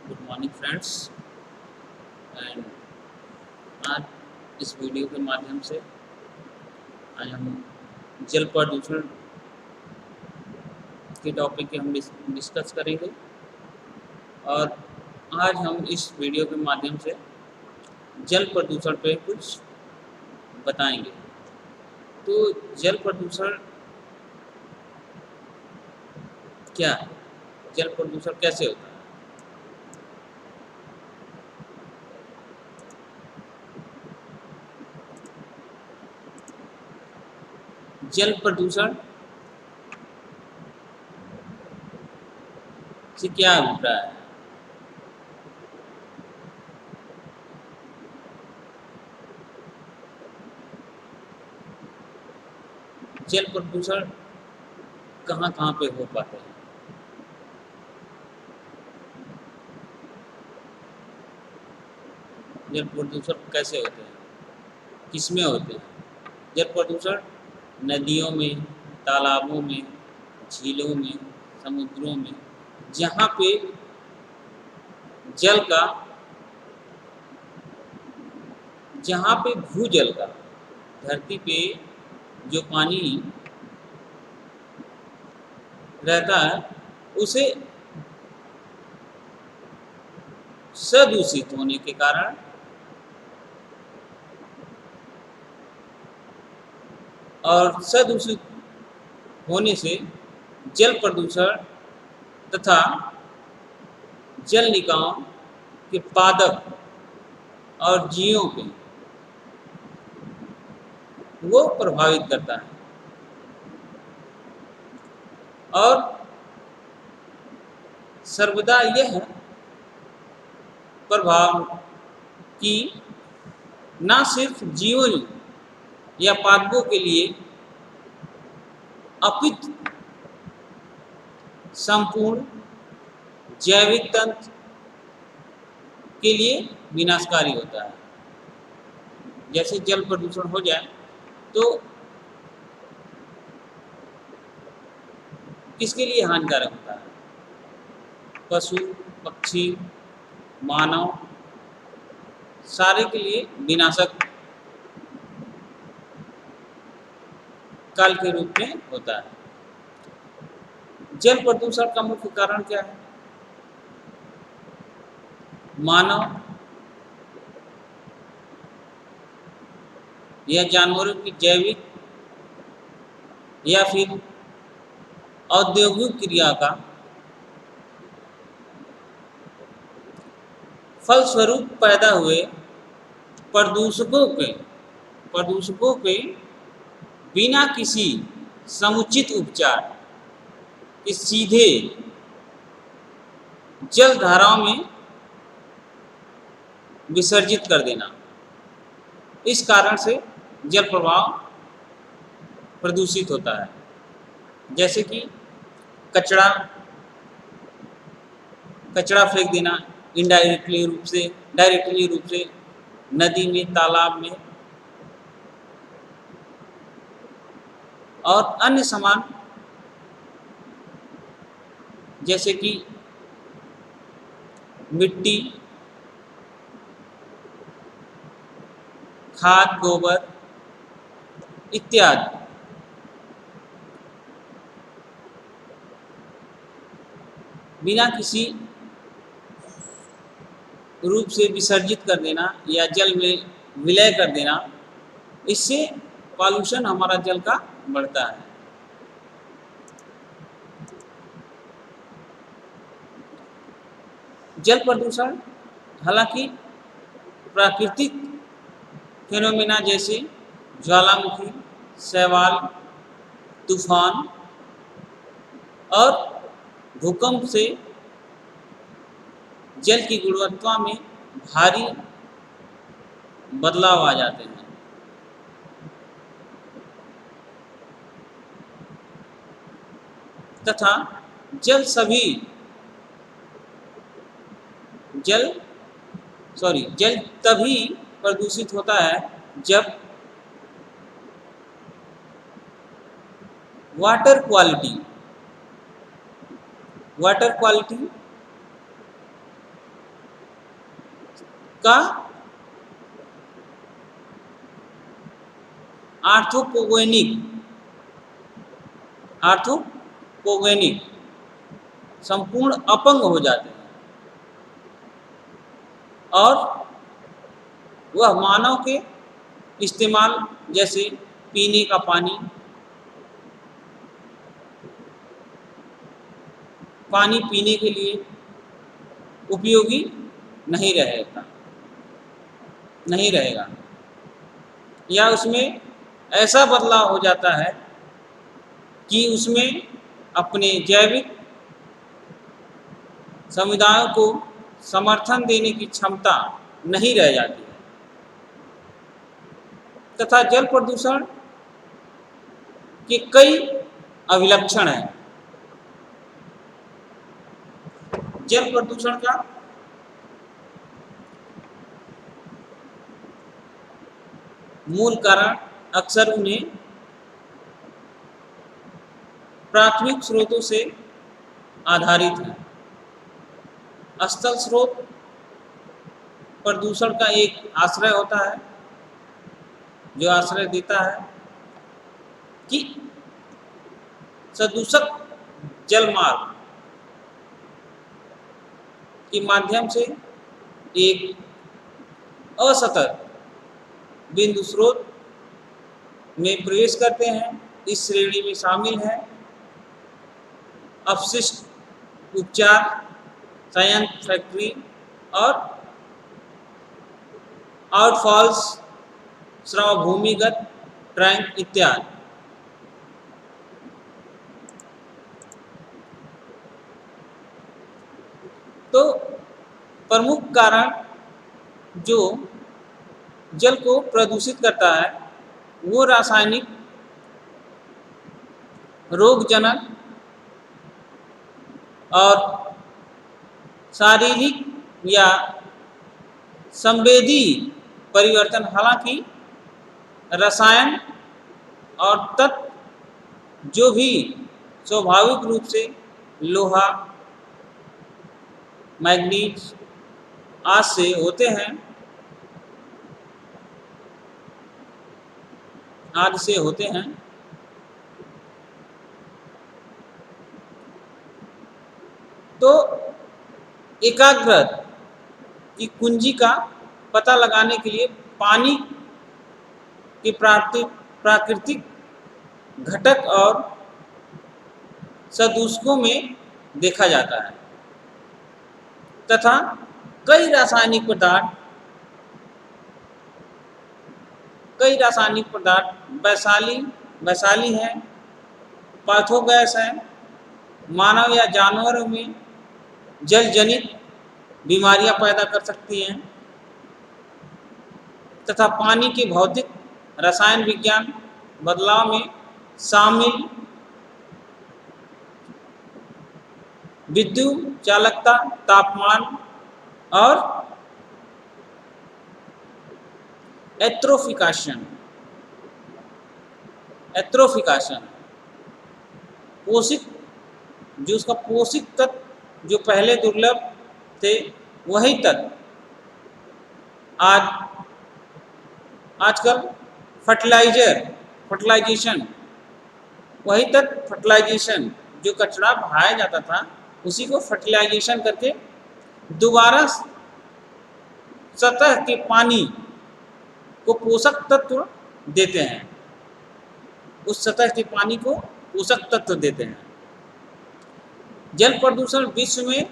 Good morning friends. And आज इस video के माध्यम से आज हम जल प्रदूषण के टॉपिक के हम डिस्कस करेंगे। और आज हम इस वीडियो के माध्यम से जल प्रदूषण पे कुछ बताएंगे। तो जल प्रदूषण क्या है, जल प्रदूषण कैसे होता है? जल प्रदूषण से क्या अभिप्राय है? जल प्रदूषण कहाँ कहाँ पे हो पाते हैं? जल प्रदूषण कैसे होते हैं, किसमें होते हैं? जल प्रदूषण नदियों में, तालाबों में, झीलों में, समुद्रों में, जहाँ पे जल का, जहाँ पे भूजल का, धरती पे जो पानी रहता है उसे सदूषित होने के कारण और सदूषित होने से जल प्रदूषण तथा जल निकायों के पादप और जीवों पे वो प्रभावित करता है। और सर्वदा यह प्रभाव कि न सिर्फ जीवन या पादपों के लिए अपितु संपूर्ण जैविक तंत्र के लिए विनाशकारी होता है। जैसे जल प्रदूषण हो जाए तो किसके लिए हानिकारक होता है? पशु, पक्षी, मानव, सारे के लिए विनाशक काल के रूप में होता है। जल प्रदूषण का मुख्य कारण क्या है? मानव या जानवरों की जैविक या फिर औद्योगिक क्रिया का फलस्वरूप पैदा हुए प्रदूषकों के बिना किसी समुचित उपचार के सीधे जल धाराओं में विसर्जित कर देना। इस कारण से जल प्रवाह प्रदूषित होता है। जैसे कि कचरा फेंक देना, इनडायरेक्टली रूप से, डायरेक्टली रूप से नदी में, तालाब में, और अन्य सामान जैसे कि मिट्टी, खाद, गोबर इत्यादि बिना किसी रूप से विसर्जित कर देना या जल में विलय कर देना, इससे पॉल्यूशन हमारा जल का बढ़ता है। जल प्रदूषण हालांकि प्राकृतिक फिनोमिना जैसे ज्वालामुखी, शैवाल, तूफान और भूकंप से जल की गुणवत्ता में भारी बदलाव आ जाते हैं। तथा जल तभी प्रदूषित होता है जब वाटर क्वालिटी का आर्थोपोगेनिक संपूर्ण अपंग हो जाते हैं और वह मानव के इस्तेमाल जैसे पीने का पानी पीने के लिए उपयोगी नहीं रहेगा या उसमें ऐसा बदलाव हो जाता है कि उसमें अपने जैविक समुदायों को समर्थन देने की क्षमता नहीं रह जाती है। तथा जल प्रदूषण के कई अभिलक्षण हैं। जल प्रदूषण का मूल कारण अक्सर उन्हें प्राथमिक स्रोतों से आधारित है। स्थल स्रोत प्रदूषण का एक आश्रय होता है, जो आश्रय देता है कि सदूषक जलमार्ग के माध्यम से एक असतत बिंदु स्रोत में प्रवेश करते हैं। इस श्रेणी में शामिल है अपशिष्ट उपचार संयंत्र, फैक्ट्री और आउटफॉल्स, स्राव, भूमिगत टैंक इत्यादि। तो प्रमुख कारण जो जल को प्रदूषित करता है वो रासायनिक, रोगजनक और शारीरिक या संवेदी परिवर्तन। हालांकि रसायन और तत्व जो भी स्वाभाविक रूप से लोहा, मैग्नीज आदि से होते हैं, तो एकाग्रता की कुंजी का पता लगाने के लिए पानी के प्राकृतिक घटक और सदूषकों में देखा जाता है तथा कई रासायनिक पदार्थ वैशाली हैं, पैथोगैस हैं, मानव या जानवरों में जल जनित बीमारियां पैदा कर सकती हैं तथा पानी के भौतिक रसायन विज्ञान बदलाव में शामिल विद्युत चालकता, तापमान और एट्रोफिकेशन जो उसका पोषक तत्व जो पहले दुर्लभ थे वही तत्व आजकल फर्टिलाइजेशन जो कचरा बहाया जाता था उसी को फर्टिलाइजेशन करके दोबारा सतह के पानी को पोषक तत्व देते हैं, उस सतह के पानी को पोषक तत्व देते हैं। जल प्रदूषण विश्व में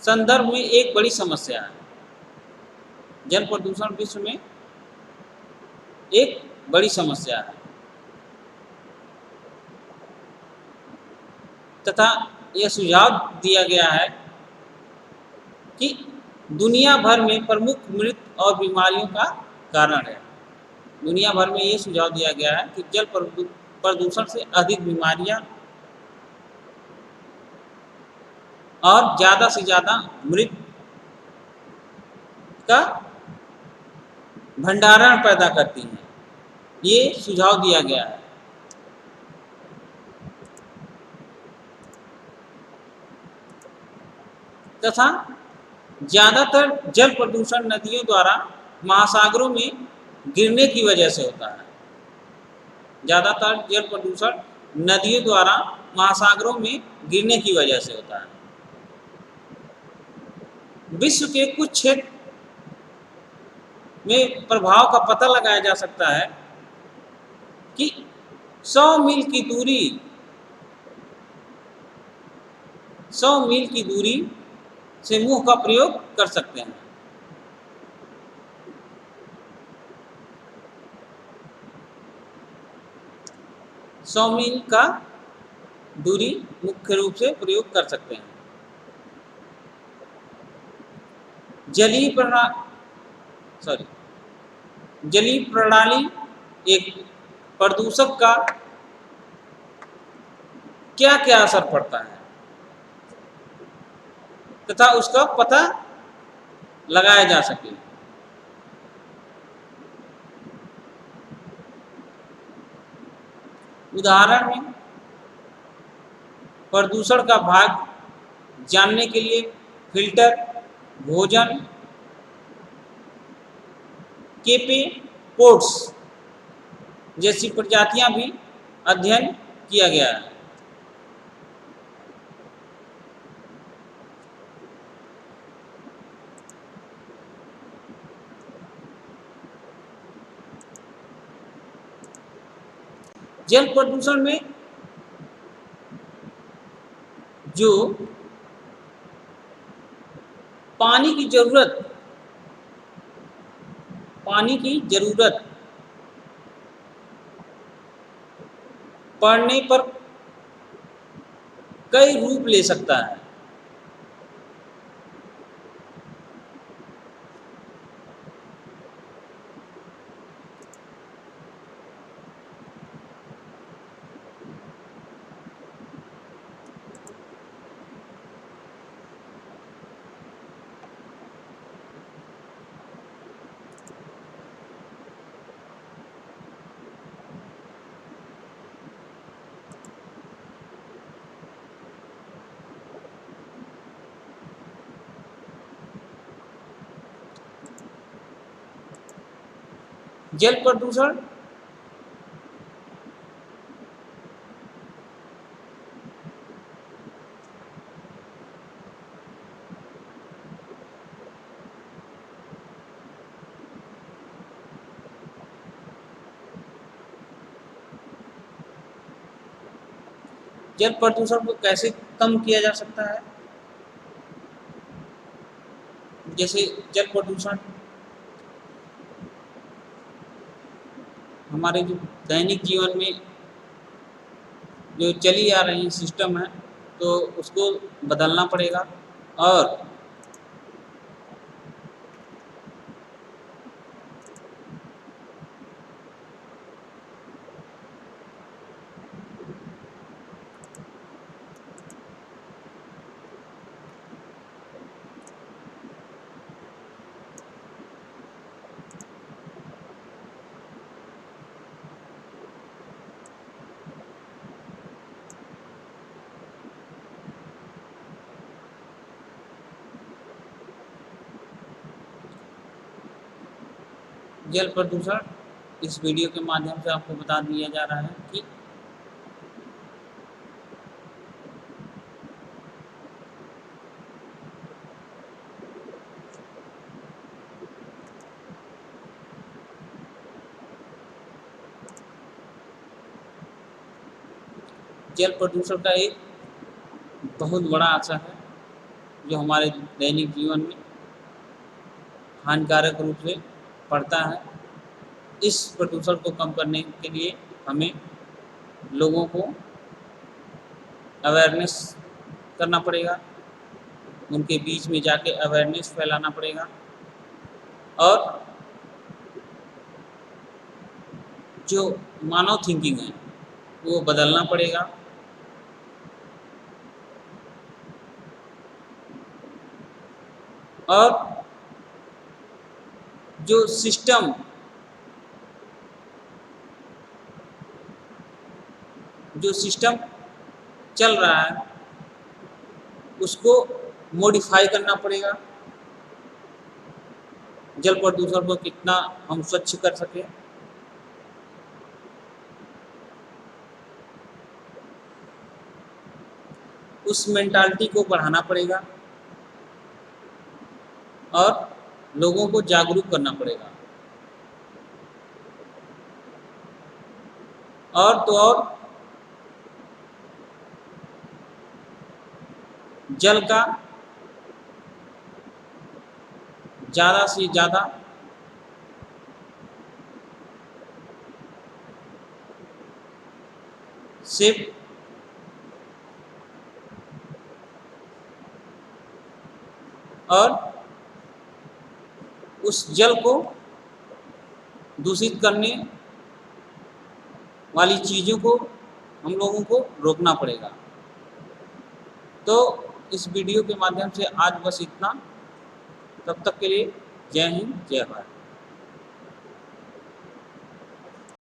संदर्भ में एक बड़ी समस्या है। जल प्रदूषण विश्व में एक बड़ी समस्या है तथा यह सुझाव दिया गया है कि दुनिया भर में प्रमुख मृत्यु और बीमारियों का कारण है। दुनिया भर में ये सुझाव दिया गया है कि जल प्रदूषण से अधिक बीमारियां और ज़्यादा से ज़्यादा मृत्यु का भंडारण पैदा करती हैं, ये सुझाव दिया गया है। तथा ज़्यादातर जल प्रदूषण नदियों द्वारा महासागरों में गिरने की वजह से होता है। ज़्यादातर जल प्रदूषण नदियों द्वारा महासागरों में गिरने की वजह से होता है। विश्व के कुछ क्षेत्र में प्रभाव का पता लगाया जा सकता है कि 100 मील की दूरी 100 मील की दूरी से मुंह का प्रयोग कर सकते हैं। सौ मील का दूरी मुख्य रूप से प्रयोग कर सकते हैं। जलीय प्रणाली एक प्रदूषक का क्या क्या असर पड़ता है तथा उसका पता लगाया जा सके। उदाहरण में प्रदूषण का भाग जानने के लिए फिल्टर, भोजन, केपेपोड्स जैसी प्रजातियां भी अध्ययन किया गया है। जल प्रदूषण में जो पानी की जरूरत पड़ने पर कई रूप ले सकता है। जल प्रदूषण को कैसे कम किया जा सकता है? जैसे जल प्रदूषण हमारे जो दैनिक जीवन में जो चली आ रही सिस्टम है तो उसको बदलना पड़ेगा और जल प्रदूषण इस वीडियो के माध्यम से आपको बता दिया जा रहा है कि जल प्रदूषण का एक बहुत बड़ा असर है जो हमारे दैनिक जीवन में हानिकारक रूप से पड़ता है। इस प्रदूषण को कम करने के लिए हमें लोगों को अवेयरनेस करना पड़ेगा, उनके बीच में जाके अवेयरनेस फैलाना पड़ेगा और जो मानव थिंकिंग है वो बदलना पड़ेगा। और जो सिस्टम चल रहा है उसको मॉडिफाई करना पड़ेगा जल प्रदूषण को कितना हम स्वच्छ कर सकें। उस मेंटालिटी को बढ़ाना पड़ेगा और लोगों को जागरूक करना पड़ेगा। और तो और जल का ज़्यादा से ज़्यादा सेव और उस जल को दूषित करने वाली चीज़ों को हम लोगों को रोकना पड़ेगा। तो इस वीडियो के माध्यम से आज बस इतना। तब तक के लिए जय हिंद, जय भारत।